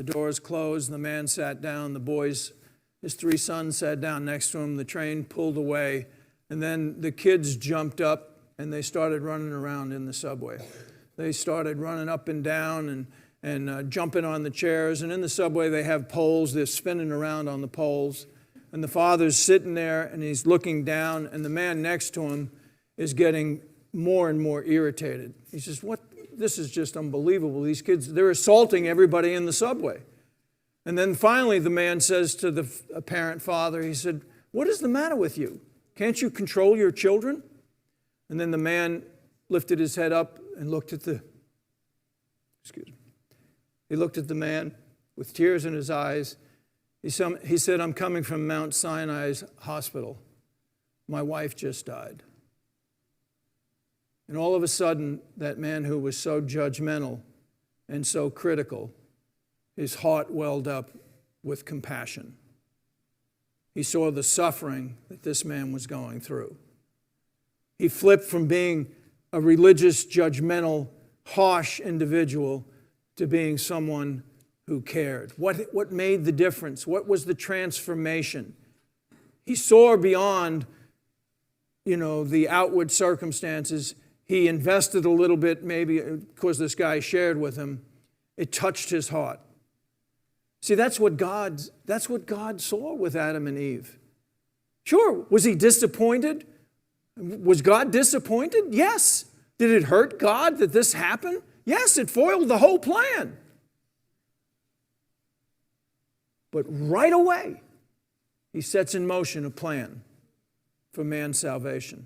The doors closed, the man sat down, the boys, his 3 sons sat down next to him, the train pulled away, and then the kids jumped up and they started running around in the subway. They started running up and down and jumping on the chairs, and in the subway they have poles, they're spinning around on the poles, and the father's sitting there and he's looking down, and the man next to him is getting more and more irritated. He says, "What? This is just unbelievable. These kids, they're assaulting everybody in the subway." And then finally the man says to the apparent father, he said, "What is the matter with you? Can't you control your children?" And then the man lifted his head up and looked at he looked at the man with tears in his eyes. He said, "I'm coming from Mount Sinai's hospital. My wife just died." And all of a sudden, that man who was so judgmental and so critical, his heart welled up with compassion. He saw the suffering that this man was going through. He flipped from being a religious, judgmental, harsh individual to being someone who cared. What made the difference? What was the transformation? He saw beyond, the outward circumstances. He invested a little bit, maybe because this guy shared with him. It touched his heart. See, that's what God saw with Adam and Eve. Sure, was he disappointed? Was God disappointed? Yes. Did it hurt God that this happened? Yes, it foiled the whole plan. But right away, he sets in motion a plan for man's salvation.